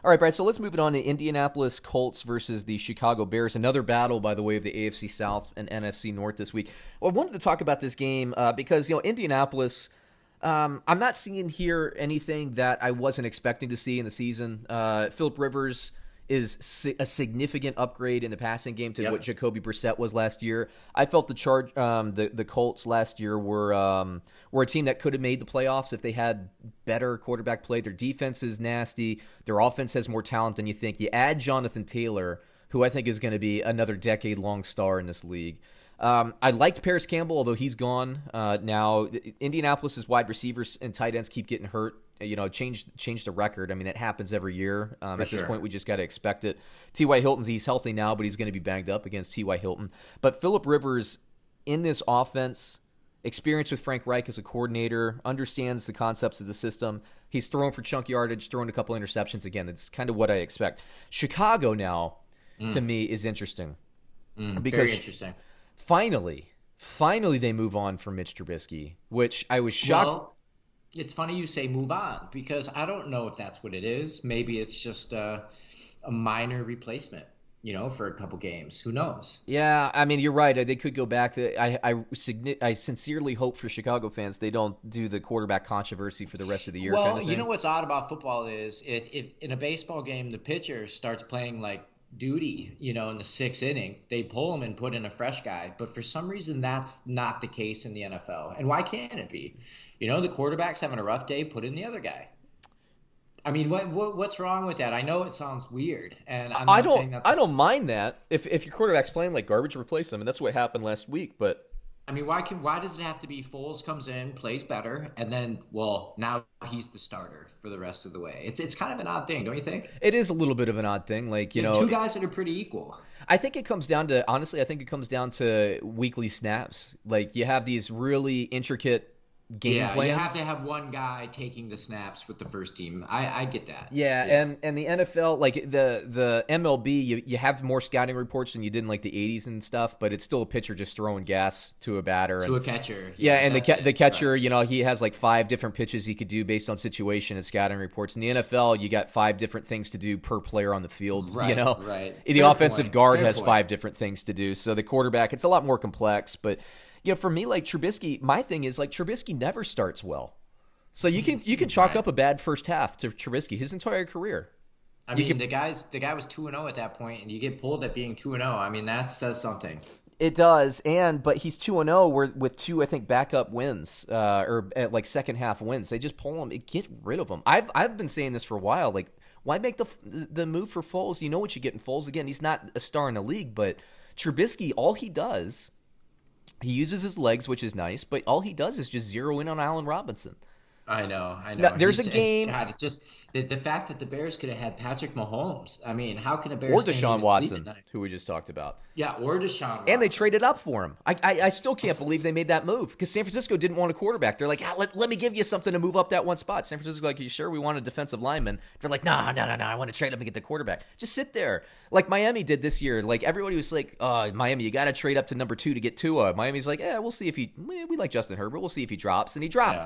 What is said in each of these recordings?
All right, Brad, so let's move it on to Indianapolis Colts versus the Chicago Bears. Another battle, by the way, of the AFC South and NFC North this week. Well, I wanted to talk about this game because, Indianapolis, I'm not seeing here anything that I wasn't expecting to see in the season. Phillip Rivers is a significant upgrade in the passing game to what Jacoby Brissett was last year. I felt the Colts last year were a team that could have made the playoffs if they had better quarterback play. Their defense is nasty. Their offense has more talent than you think. You add Jonathan Taylor, who I think is going to be another decade-long star in this league. I liked Paris Campbell, although he's gone now. Indianapolis's wide receivers and tight ends keep getting hurt. Change the record. I mean, it happens every year. At this point, we just got to expect it. T.Y. Hilton's, he's healthy now, but he's going to be banged up against T.Y. Hilton. But Phillip Rivers, in this offense, experience with Frank Reich as a coordinator, understands the concepts of the system. He's thrown for chunk yardage, thrown a couple interceptions. Again, it's kind of what I expect. Chicago now, to me, is interesting. Because very interesting. Finally, they move on from Mitch Trubisky, which I was shocked. Well, it's funny you say move on because I don't know if that's what it is. Maybe it's just a minor replacement, for a couple games. Who knows? Yeah, I mean, you're right. They could go back. I sincerely hope for Chicago fans they don't do the quarterback controversy for the rest of the year. Well, kind of thing. You know what's odd about football is if in a baseball game the pitcher starts playing like duty, in the sixth inning, they pull him and put in a fresh guy. But for some reason, that's not the case in the NFL. And why can't it be? The quarterback's having a rough day, put in the other guy. I mean, what's wrong with that? I know it sounds weird, and I'm not saying that's. I don't mind that if your quarterback's playing like garbage, replace him, and that's what happened last week. But I mean, why does it have to be Foles comes in, plays better, and then now he's the starter for the rest of the way? It's kind of an odd thing, don't you think? It is a little bit of an odd thing, two guys that are pretty equal. I think it comes down to weekly snaps. Like you have these really intricate game plans. You have to have one guy taking the snaps with the first team. I get that. Yeah. And the NFL, like the MLB, you have more scouting reports than you did in like the 80s and stuff, but it's still a pitcher just throwing gas to a batter. To a catcher. Yeah, and the catcher, right. He has like 5 different pitches he could do based on situation and scouting reports. In the NFL, you got 5 different things to do per player on the field. Right, right. The offensive guard has 5 different things to do. So the quarterback, it's a lot more complex, but for me, like Trubisky, my thing is like Trubisky never starts well. So you can chalk up a bad first half to Trubisky his entire career. I mean, the guy was 2-0 at that point, and you get pulled at being 2-0. I mean, that says something. It does, but he's 2-0 with 2, I think, backup wins or like second half wins. They just pull him, get rid of him. I've been saying this for a while. Like, why make the move for Foles? You know what you get in Foles. Again, he's not a star in the league, but Trubisky, all he does. He uses his legs, which is nice, but all he does is just zero in on Allen Robinson. I know. Now, there's a game. God, it's just the fact that the Bears could have had Patrick Mahomes. I mean, how can a Bears or Deshaun Watson, who we just talked about? Yeah, or Deshaun Watson. And they traded up for him. I still can't believe they made that move because San Francisco didn't want a quarterback. They're like, let me give you something to move up that one spot. San Francisco's like, you sure we want a defensive lineman? They're like, no, I want to trade up and get the quarterback. Just sit there. Like Miami did this year. Like everybody was like, Miami, you got to trade up to number 2 to get Tua. Miami's like, we'll see if we like Justin Herbert. We'll see if he drops. And he dropped.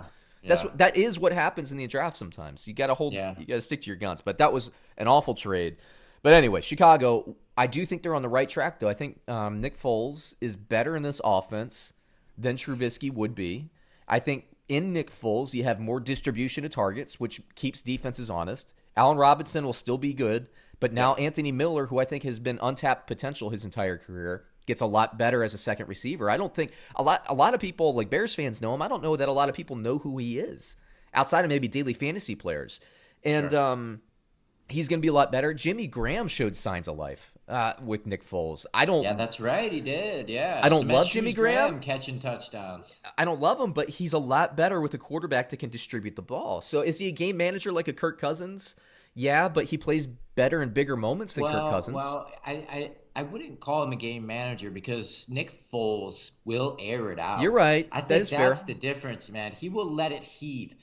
Yeah. That is what happens in the draft sometimes. You got to you got to stick to your guns. But that was an awful trade. But anyway, Chicago, I do think they're on the right track, though. I think Nick Foles is better in this offense than Trubisky would be. I think in Nick Foles, you have more distribution of targets, which keeps defenses honest. Allen Robinson will still be good, but now Anthony Miller, who I think has been untapped potential his entire career, gets a lot better as a second receiver. I don't think a lot of people, like Bears fans, know him. I don't know that a lot of people know who he is outside of maybe daily fantasy players. And he's going to be a lot better. Jimmy Graham showed signs of life with Nick Foles. Yeah, that's right. He did. Yeah. I don't love Jimmy Graham catching touchdowns. I don't love him, but he's a lot better with a quarterback that can distribute the ball. So is he a game manager like a Kirk Cousins? Yeah, but he plays better in bigger moments than Kirk Cousins. Well, I wouldn't call him a game manager because Nick Foles will air it out. You're right. I think that's fair. the difference, man. He will let it heave.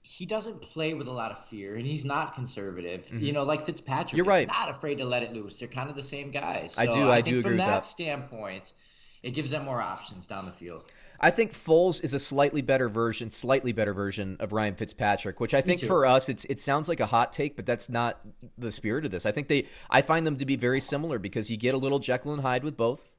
He doesn't play with a lot of fear, and he's not conservative. Mm-hmm. Like Fitzpatrick You're right. He's not afraid to let it loose. They're kind of the same guys. So I do I agree think from with that that standpoint, it gives them more options down the field. I think Foles is a slightly better version of Ryan Fitzpatrick, which I think for us, it sounds like a hot take, but that's not the spirit of this. I find them to be very similar because you get a little Jekyll and Hyde with both.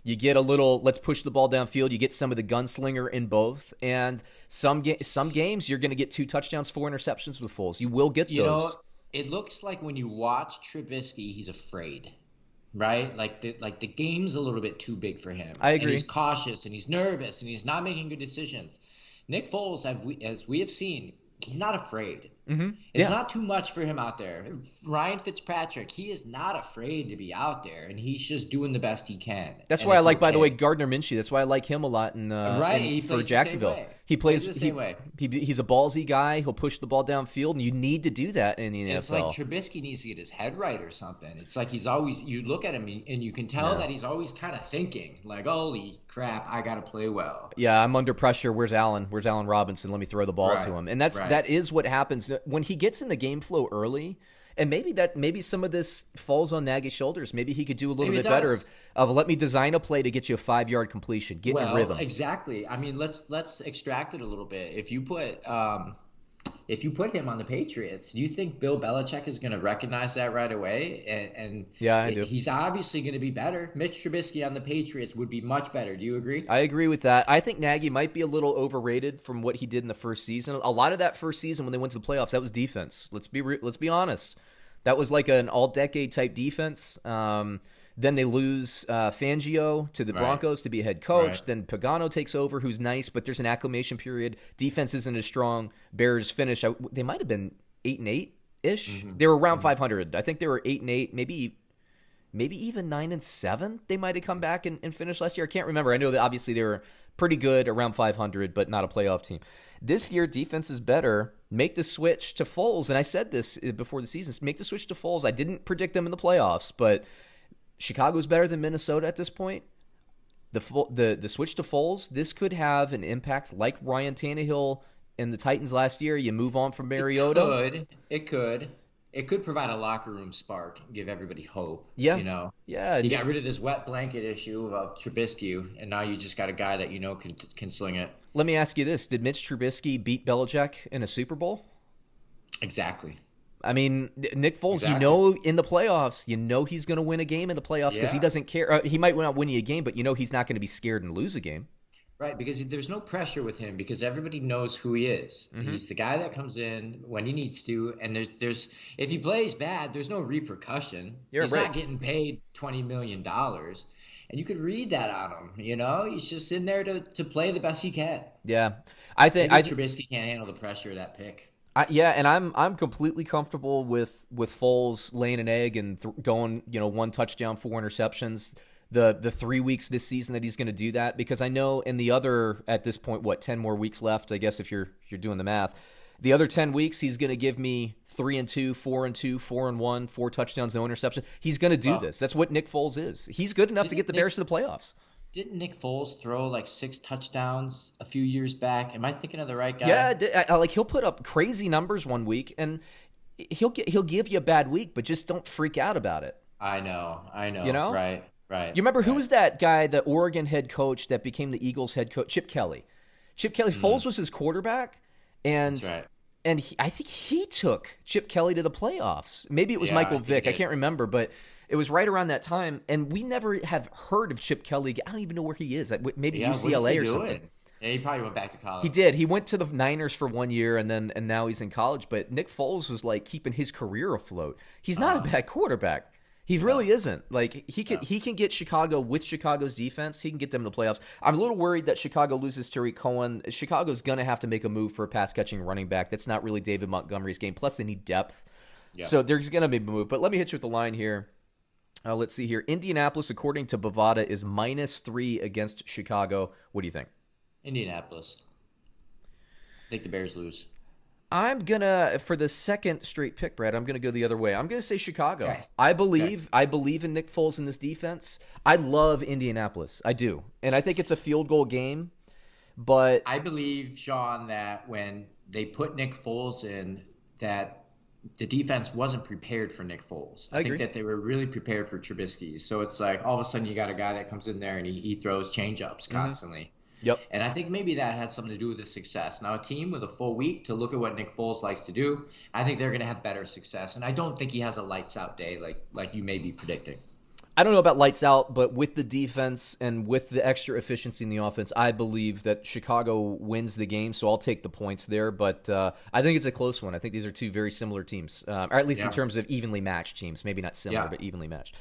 You get a little, let's push the ball downfield. You get some of the gunslinger in both. And some games, you're going to get 2 touchdowns, 4 interceptions with Foles. You will get those. It looks like when you watch Trubisky, he's afraid. Right? Like the game's a little bit too big for him. I agree. And he's cautious and he's nervous and he's not making good decisions. Nick Foles, as we have seen, he's not afraid. Mm-hmm. It's not too much for him out there. Ryan Fitzpatrick, he is not afraid to be out there, and he's just doing the best he can. That's why I like, by the way, Gardner Minshew. That's why I like him a lot for Jacksonville. He plays the same way. He's a ballsy guy. He'll push the ball downfield, and you need to do that in the NFL. It's like Trubisky needs to get his head right or something. It's like he's always – you look at him, and you can tell that he's always kind of thinking, like, holy crap, I got to play well. Yeah, I'm under pressure. Where's Allen? Where's Allen Robinson? Let me throw the ball to him. And that is what happens when he gets in the game flow early. And maybe some of this falls on Nagy's shoulders. Maybe he could do a little bit better of let me design a play to get you a 5-yard completion, get in a rhythm. Exactly. I mean, let's extract it a little bit. If you put him on the Patriots, do you think Bill Belichick is going to recognize that right away? And yeah, I do. He's obviously going to be better. Mitch Trubisky on the Patriots would be much better. Do you agree? I agree with that. I think Nagy might be a little overrated from what he did in the first season. A lot of that first season when they went to the playoffs, that was defense. Let's be honest. That was like an all-decade type defense. Then they lose Fangio to the Broncos to be a head coach. Then Pagano takes over, who's nice, but there's an acclimation period. Defense isn't as strong. Bears finish. They might have been 8-8-ish. Mm-hmm. They were around 500. I think they were 8-8, maybe even 9-7. They might have come back and finished last year. I can't remember. I know that obviously they were pretty good, around 500, but not a playoff team. This year, defense is better. Make the switch to Foles. And I said this before the season. Make the switch to Foles. I didn't predict them in the playoffs, but Chicago's better than Minnesota at this point. The switch to Foles, this could have an impact like Ryan Tannehill and the Titans last year. You move on from Mariota. It could provide a locker room spark, give everybody hope. Yeah. You know? Yeah. You got rid of this wet blanket issue of Trubisky, and now you just got a guy that can sling it. Let me ask you this. Did Mitch Trubisky beat Belichick in a Super Bowl? Exactly. I mean, Nick Foles, in the playoffs, he's going to win a game in the playoffs because he doesn't care. He might not win you a game, but he's not going to be scared and lose a game. Right, because there's no pressure with him because everybody knows who he is. Mm-hmm. He's the guy that comes in when he needs to, and there's if he plays bad, there's no repercussion. He's not getting paid $20 million, and you could read that on him. He's just in there to play the best he can. Yeah, I think Trubisky can't handle the pressure of that pick. And I'm completely comfortable with Foles laying an egg and going 1 touchdown, 4 interceptions. The 3 weeks this season that he's going to do that, because I know in the other, at this point, 10 more weeks left, I guess, if you're doing the math. The other 10 weeks, he's going to give me 3-2, 4-2, 4-1, 4 touchdowns, no interception. He's going to do this. That's what Nick Foles is. He's good enough to get the Bears to the playoffs. Didn't Nick Foles throw 6 touchdowns a few years back? Am I thinking of the right guy? Yeah, he'll put up crazy numbers one week, and he'll give you a bad week, but just don't freak out about it. I know. Right. You remember who was that guy, the Oregon head coach that became the Eagles head coach? Chip Kelly. Foles was his quarterback, and that's right. And I think he took Chip Kelly to the playoffs. Maybe it was Michael Vick. I can't remember, but it was right around that time, and we never have heard of Chip Kelly. I don't even know where he is. Maybe UCLA or something. Yeah, he probably went back to college. He did. He went to the Niners for 1 year, and now he's in college. But Nick Foles was keeping his career afloat. He's not a bad quarterback. He really isn't. He can get Chicago with Chicago's defense. He can get them to the playoffs. I'm a little worried that Chicago loses Tarik Cohen. Chicago's going to have to make a move for a pass-catching running back. That's not really David Montgomery's game. Plus, they need depth. Yeah. So there's going to be a move. But let me hit you with the line here. Let's see here. Indianapolis, according to Bovada, is -3 against Chicago. What do you think? Indianapolis. I think the Bears lose. I'm gonna, for the second straight pick, Brad, I'm gonna go the other way. I'm gonna say Chicago. Okay. I believe in Nick Foles in this defense. I love Indianapolis. I do. And I think it's a field goal game. But I believe, Sean, that when they put Nick Foles in, that the defense wasn't prepared for Nick Foles. I think that they were really prepared for Trubisky. So it's all of a sudden you got a guy that comes in there and he throws change-ups constantly. Yep. And I think maybe that had something to do with the success. Now, a team with a full week to look at what Nick Foles likes to do, I think they're going to have better success. And I don't think he has a lights out day like you may be predicting. I don't know about lights out, but with the defense and with the extra efficiency in the offense, I believe that Chicago wins the game, so I'll take the points there. But I think it's a close one. I think these are two very similar teams, or at least in terms of evenly matched teams. Maybe not similar, but evenly matched.